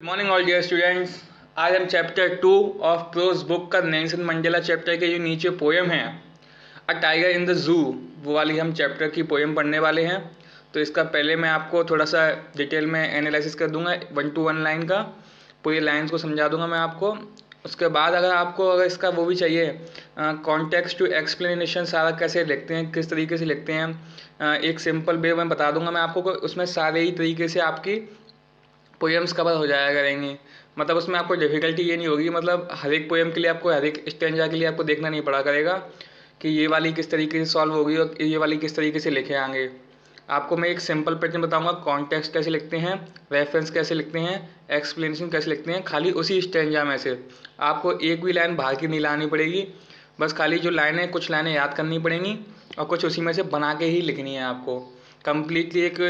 Good morning all dear students. आज हम chapter 2 of prose book का नेल्सन मंडेला चैप्टर के जो नीचे पोएम है a tiger in the zoo, वो वाली हम चैप्टर की पोएम पढ़ने वाले हैं। तो इसका पहले मैं आपको थोड़ा सा डिटेल में एनालिसिस कर दूंगा 1 to 1 लाइन का, पूरी लाइन्स को समझा दूंगा मैं आपको। उसके बाद अगर इसका वो भी चाहिए कॉन्टेक्स्ट टू एक्सप्लेनेशन, सारा कैसे लिखते हैं, किस तरीके से लिखते हैं, एक सिंपल वे में बता दूंगा मैं आपको। उसमें सारे ही तरीके से आपकी पोएम्स कवर हो जाया करेंगी। मतलब उसमें आपको डिफ़िकल्टी ये नहीं होगी, मतलब हर एक पोएम के लिए आपको, हर एक स्टैंजा के लिए आपको देखना नहीं पड़ा करेगा कि ये वाली किस तरीके से सॉल्व होगी और ये वाली किस तरीके से लिखे आएंगे। आपको मैं एक सिंपल पैटर्न बताऊंगा, कॉन्टेक्स्ट कैसे लिखते हैं, रेफरेंस कैसे लिखते हैं, एक्सप्लेनेशन कैसे लिखते हैं, खाली उसी स्टैंजा में से आपको एक भी लाइन बाहर की नहीं लानी पड़ेगी। बस खाली जो लाइनें, कुछ लाइनें याद करनी पड़ेंगी और कुछ उसी में से बना के ही लिखनी है आपको। कम्प्लीटली एक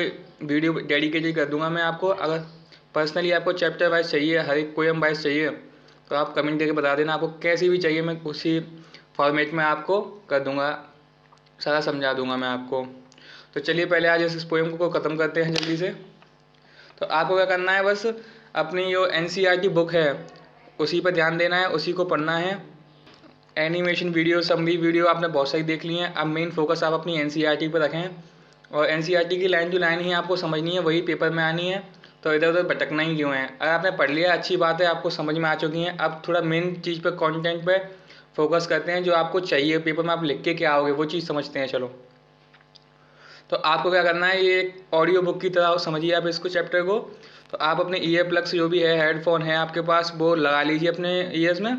वीडियो डेडिकेटेड कर दूंगा मैं आपको। अगर पर्सनली आपको चैप्टर वाइज चाहिए, हर एक पोएम वाइज चाहिए, तो आप कमेंट करके बता देना। आपको कैसी भी चाहिए, मैं उसी फॉर्मेट में आपको कर दूंगा, सारा समझा दूंगा मैं आपको। तो चलिए पहले आज इस पोएम को ख़त्म करते हैं जल्दी से। तो आपको क्या करना है, बस अपनी जो NCERT बुक है उसी पर ध्यान देना है, उसी को पढ़ना है। एनिमेशन वीडियो, समरी वीडियो आपने बहुत सारी देख ली हैं। अब मेन फोकस आप अपनी NCERT पर रखें और NCERT की लाइन टू लाइन ही आपको समझनी है, वही पेपर में आनी है। तो इधर उधर भटकना ही क्यों है। अगर आपने पढ़ लिया अच्छी बात है, आपको समझ में आ चुकी हैं। अब थोड़ा मेन चीज़ पे, कंटेंट पे फोकस करते हैं, जो आपको चाहिए पेपर में आप लिख के क्या आओगे वो चीज़ समझते हैं। चलो, तो आपको क्या करना है, ये एक ऑडियो बुक की तरह समझिए आप इसको, चैप्टर को। तो आप अपने ईयर प्लग्स जो भी है, हेडफोन है आपके पास, वो लगा लीजिए अपने ईयर्स में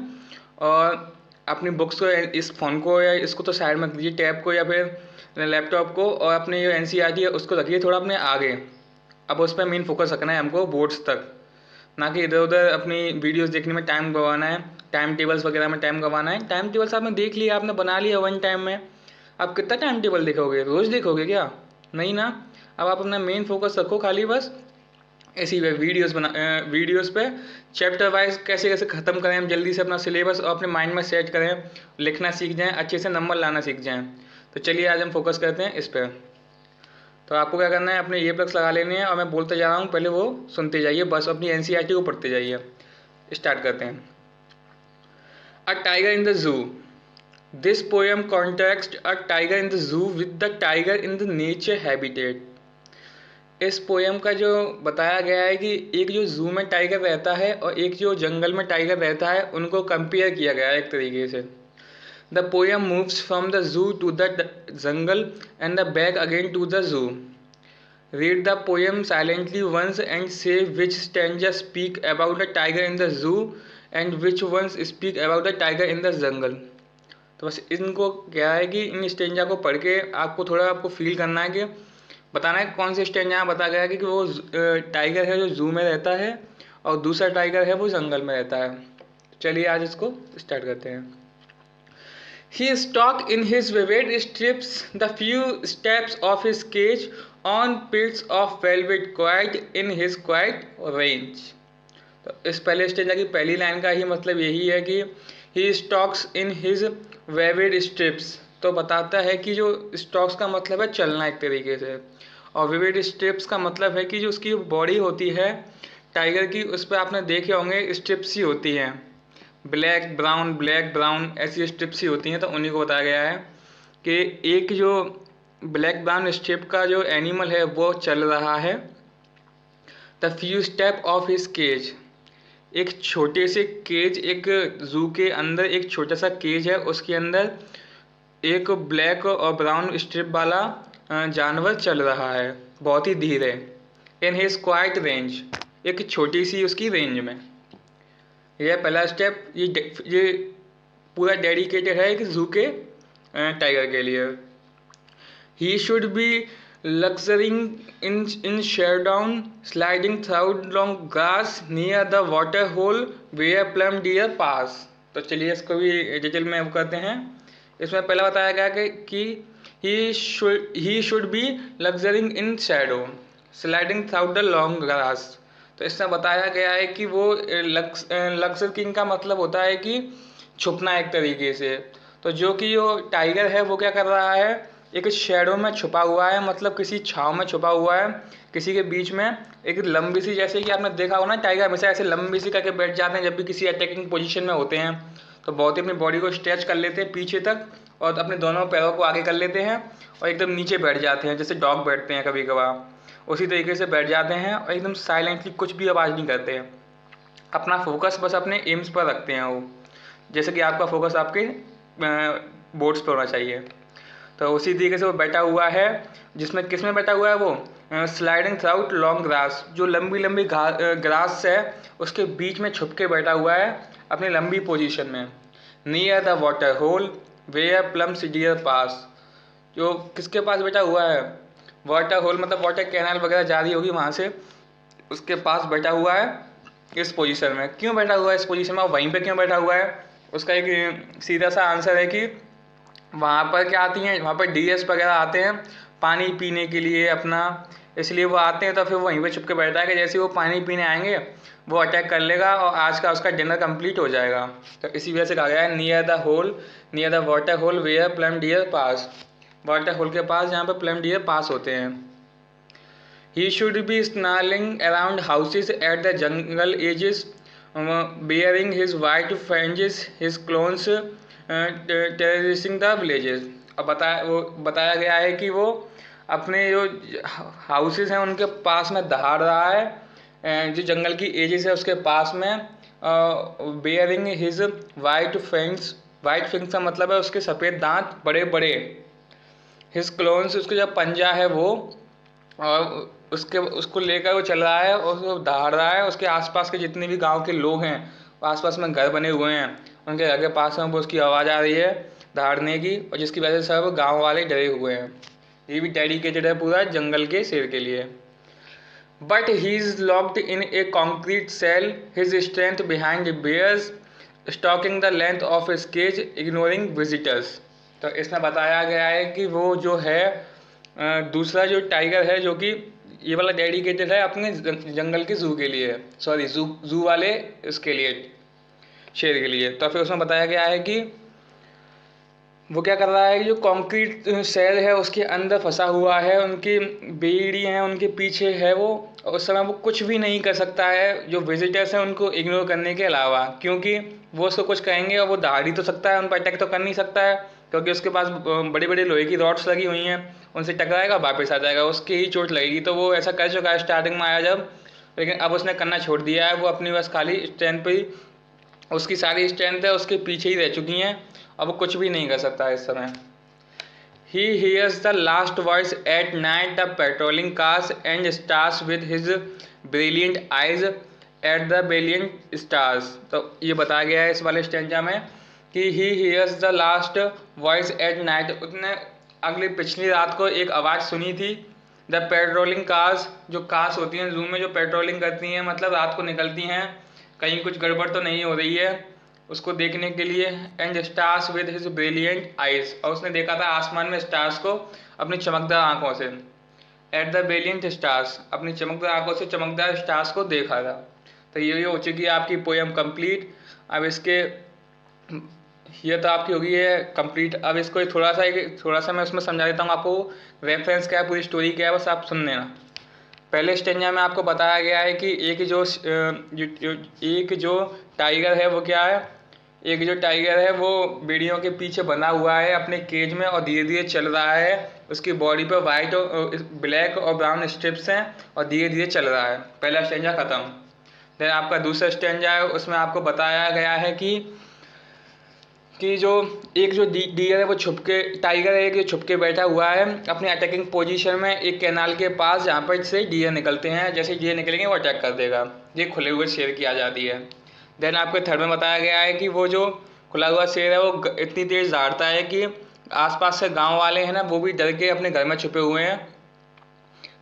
और अपनी बुक्स को, इस फ़ोन को या इसको तो साइड में दीजिए, टैब को या फिर लैपटॉप को, और अपने जो NCERT है उसको रखिए थोड़ा अपने आगे। अब उस पर मेन फोकस रखना है हमको, बोर्ड्स तक, ना कि इधर उधर अपनी वीडियोस देखने में टाइम गंवाना है, टाइम टेबल्स वगैरह में टाइम गंवाना है। टाइम टेबल्स आपने देख लिया, आपने बना लिया 1 टाइम में, आप कितना टाइम टेबल देखोगे, रोज़ देखोगे क्या? नहीं ना। अब आप अपना मेन फोकस रखो खाली बस इसी पे, वीडियोस पे चैप्टर वाइज कैसे कैसे ख़त्म करें हम जल्दी से अपना सिलेबस, और अपने माइंड में सेट करें, लिखना सीख जाएँ, अच्छे से नंबर लाना सीख जाएँ। तो चलिए आज हम फोकस करते हैं इस पर। तो आपको क्या करना है, अपने ये प्लग्स लगा लेने हैं और मैं बोलते जा रहा हूँ, पहले वो सुनते जाइए, बस अपनी NCERT को पढ़ते जाइए। स्टार्ट करते हैं। A tiger in the zoo. This poem context a tiger in the zoo with the tiger in the nature habitat. इस पोएम का जो बताया गया है कि एक जो जू में टाइगर रहता है और एक जो जंगल में टाइगर रहता है, उनको कंपेयर किया गया है एक तरीके से। The poem moves from the zoo to the jungle and the back again to the zoo. Read the poem silently once and say which stanzas speak about the tiger in the zoo and which ones speak about the tiger in the jungle. तो बस इनको क्या है कि इन stanza को पढ़ के आपको फील करना है कि बताना है कौन से स्टेंजा में बताया गया है कि वो टाइगर है जो जू में रहता है और दूसरा टाइगर है वो जंगल में रहता है। चलिए आज इसको स्टार्ट करते हैं। He stalked in his vivid strips the few steps of his cage on bits of velvet quite in his quiet range. तो इस पहले स्टेंजा की पहली लाइन का ही मतलब यही है कि he stalks in his vivid strips, तो बताता है कि जो स्टॉक्स का मतलब है चलना एक तरीके से, और विविड स्ट्रिप्स का मतलब है कि जो उसकी बॉडी होती है टाइगर की, उस पर आपने देखे होंगे स्ट्रिप्स ही होती हैं, ब्लैक ब्राउन ऐसी स्ट्रिप्स ही होती हैं। तो उन्हीं को बताया गया है कि एक जो ब्लैक ब्राउन स्ट्रिप का जो एनिमल है वो चल रहा है। The few step of his cage, एक छोटे से केज, एक जू के अंदर एक छोटा सा केज है, उसके अंदर एक ब्लैक और ब्राउन स्ट्रिप वाला जानवर चल रहा है बहुत ही धीरे। इन हिज क्वाइट रेंज, एक छोटी सी उसकी रेंज में। यह पहला स्टेप, ये पूरा डेडिकेटेड है एक जू के टाइगर के लिए। He should be lurking in shadow sliding through long grass near the water hole where plum deer pass. तो चलिए इसको भी डिटेल में वो करते हैं। इसमें पहला बताया गया कि he should be lurking in shadow sliding through the long grass. तो इसमें बताया गया है कि वो लक्सर किंग का मतलब होता है कि छुपना एक तरीके से। तो जो कि जो टाइगर है वो क्या कर रहा है, एक शैडो में छुपा हुआ है, मतलब किसी छाँव में छुपा हुआ है, किसी के बीच में एक लंबी सी, जैसे कि आपने देखा हो ना टाइगर हमेशा ऐसे लंबी सी करके बैठ जाते हैं जब भी किसी अटैकिंग पोजीशन में होते हैं, तो बहुत ही अपनी बॉडी को स्ट्रेच कर लेते हैं पीछे तक और अपने दोनों पैरों को आगे कर लेते हैं और एकदम नीचे बैठ जाते हैं, जैसे डॉग बैठते हैं कभी कभार, उसी तरीके से बैठ जाते हैं और एकदम साइलेंटली कुछ भी आवाज़ नहीं करते हैं, अपना फोकस बस अपने एम्स पर रखते हैं वो, जैसे कि आपका फोकस आपके बोर्ड्स पर होना चाहिए। तो उसी तरीके से वो बैठा हुआ है, जिसमें किस में बैठा हुआ है वो स्लाइडिंग थ्राउट लॉन्ग ग्रास, जो लंबी लंबी ग्रास है उसके बीच में छुप के बैठा हुआ है अपनी लंबी पोजीशन में। Near the water hole where plums deer pass, जो किसके पास बैठा हुआ है, वाटर होल मतलब वाटर कैनाल वगैरह जा रही होगी वहाँ से, उसके पास बैठा हुआ है इस पोजीशन में। क्यों बैठा हुआ है इस पोजीशन में और वहीं पे क्यों बैठा हुआ है, उसका एक सीधा सा आंसर है कि वहाँ पर क्या आती हैं, वहाँ पर डीएस वगैरह आते हैं पानी पीने के लिए अपना, इसलिए वो आते हैं, तो फिर वहीं पे छुप के बैठा है कि जैसे वो पानी पीने आएंगे वो अटैक कर लेगा और आज का उसका डिनर कंप्लीट हो जाएगा। तो इसी वजह से कहा गया है near the hole, near the water hole where plum deer pass, water hole के पास जहाँ पर प्लम डियर पास होते हैं। He should be snarling around houses at the jungle edges, bearing his white fangs, his clones terrorizing the villages। अब बताया गया है कि वो अपने जो हाउसेस हैं उनके पास में दहाड़ रहा है, जो जंगल की एजेस है उसके पास में, bearing his white fangs, white fangs का मतलब है उसके सफ़ेद दांत बड़े बड़े, हिज क्लोन्स उसका जो पंजा है वो, और उसको लेकर वो चल रहा है और उसको दहाड़ रहा है। उसके आसपास के जितने भी गांव के लोग हैं, आसपास में घर बने हुए हैं, उनके घर के पास में वो उसकी आवाज़ आ रही है दहाड़ने की, और जिसकी वजह से सब गांव वाले डरे हुए हैं। ये भी डेडिकेटेड है पूरा जंगल के शेर के लिए। But he is locked in a concrete cell, his strength behind bars stalking the length of his cage ignoring visitors. तो इसमें बताया गया है कि वो जो है दूसरा जो टाइगर है, जो कि ये वाला डेडिकेटेड है अपने जंगल के जू के लिए, सॉरी जू वाले इसके लिए, शेर के लिए। तो फिर उसमें बताया गया है कि वो क्या कर रहा है, जो कंक्रीट सेल है उसके अंदर फंसा हुआ है, उनकी बेड़ी हैं उनके पीछे है वो, और उस समय वो कुछ भी नहीं कर सकता है जो विजिटर्स हैं उनको इग्नोर करने के अलावा, क्योंकि वो उसको कुछ कहेंगे और वो दहाड़ ही तो सकता है, उन पर अटैक तो कर नहीं सकता है, क्योंकि उसके पास बड़ी बड़ी लोहे की रॉड्स लगी हुई हैं, उनसे टकराएगा वापस आ जाएगा, उसकी ही चोट लगेगी। तो वो ऐसा कर चुका है स्टार्टिंग में आया जब, लेकिन अब उसने करना छोड़ दिया है, वो अपनी बस खाली स्ट्रेंथ पे ही, उसकी सारी स्ट्रेंथ है उसके पीछे ही रह चुकी हैं, अब वो कुछ भी नहीं कर सकता इस समय। He hears the last voice at night, the patrolling cars and stars with his brilliant eyes at the brilliant stars। तो ये बताया गया है इस वाले स्टेंजा में कि he hears the last voice at night, उसने अगली पिछली रात को एक आवाज़ सुनी थी, द पेट्रोलिंग कार्स, जो कार्स होती हैं जू में जो पेट्रोलिंग करती हैं, मतलब रात को निकलती हैं कहीं कुछ गड़बड़ तो नहीं हो रही है उसको देखने के लिए, and stars with his brilliant eyes, और उसने देखा था आसमान में स्टार्स को अपनी चमकदार आंखों से, एट द ब्रिलियंट स्टार्स, अपनी चमकदार आंखों से चमकदार स्टार्स को देखा था। तो ये हो चुकी है आपकी पोएम कंप्लीट। अब इसके ये तो आपकी होगी है कंप्लीट। अब इसको थोड़ा सा मैं उसमें समझा देता हूँ आपको, रेफरेंस क्या है, पूरी स्टोरी क्या है, बस आप सुन लेना। पहले स्टेंजा में आपको बताया गया है कि एक जो टाइगर है वो क्या है, एक जो टाइगर है वो बेड़ियों के पीछे बंधा हुआ है अपने केज में और धीरे धीरे चल रहा है, उसकी बॉडी पर वाइट और ब्लैक और ब्राउन स्ट्रिप्स हैं और धीरे धीरे चल रहा है। पहला स्टेंजा ख़त्म। देन आपका दूसरा स्टेंजा है, उसमें आपको बताया गया है कि जो डियर है वो टाइगर है जो छुप के बैठा हुआ है अपने अटैकिंग पोजीशन में एक कैनाल के पास, जहाँ पर से डियर निकलते हैं, जैसे डियर निकलेंगे वो अटैक कर देगा। ये खुले हुए शेर की आ जाती है। देन आपके थर्ड में बताया गया है कि वो जो खुला हुआ शेर है वो इतनी तेज़ दहाड़ता है कि आसपास से गांव वाले हैं ना वो भी डर के अपने घर में छुपे हुए हैं,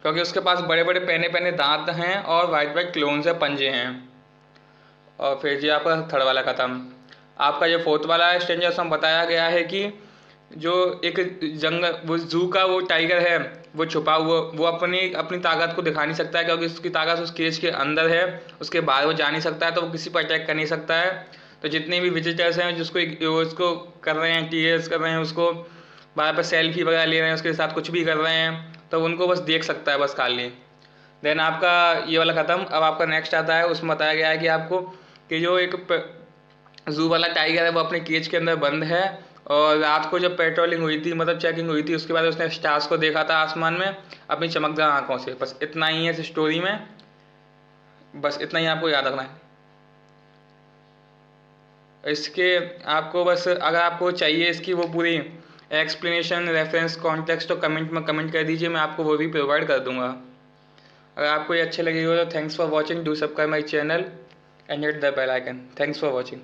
क्योंकि उसके पास बड़े बड़े पहने दांत हैं और वाइट वाइट क्लोन्स हैं, पंजे हैं। और फिर जी आपका थर्ड वाला ख़त्म। आपका जो फोर्थ वाला स्टेंजा उसमें बताया गया है कि जो एक जंगल वो जू का वो टाइगर है वो छुपा हुआ, वो अपनी ताकत को दिखा नहीं सकता है, क्योंकि उसकी ताकत उस केज के अंदर है, उसके बाहर वो जा नहीं सकता है, तो वो किसी पर अटैक कर नहीं सकता है। तो जितने भी विजिटर्स हैं उसको कर रहे हैं, टीएस कर रहे हैं उसको, बार बार सेल्फी वगैरह ले रहे हैं, उसके साथ कुछ भी कर रहे हैं, तो उनको बस देख सकता है बस खाली। देन आपका ये वाला ख़त्म। अब आपका नेक्स्ट आता है, उसमें बताया गया है कि आपको कि जो एक जू वाला टाइगर है वो अपने केज के अंदर बंद है, और रात को जब पेट्रोलिंग हुई थी, मतलब चेकिंग हुई थी, उसके बाद उसने स्टार्स को देखा था आसमान में अपनी चमकदार आंखों से। बस इतना ही है इस स्टोरी में, बस इतना ही आपको याद रखना है। इसके आपको बस अगर आपको चाहिए इसकी वो पूरी एक्सप्लेनेशन, रेफरेंस, कॉन्टेक्स्ट, तो कमेंट में कमेंट कर दीजिए, मैं आपको वो भी प्रोवाइड कर दूंगा। अगर आपको ये अच्छे लगे हो तो thanks for watching, do subscribe my channel and hit the bell icon. Thanks for watching.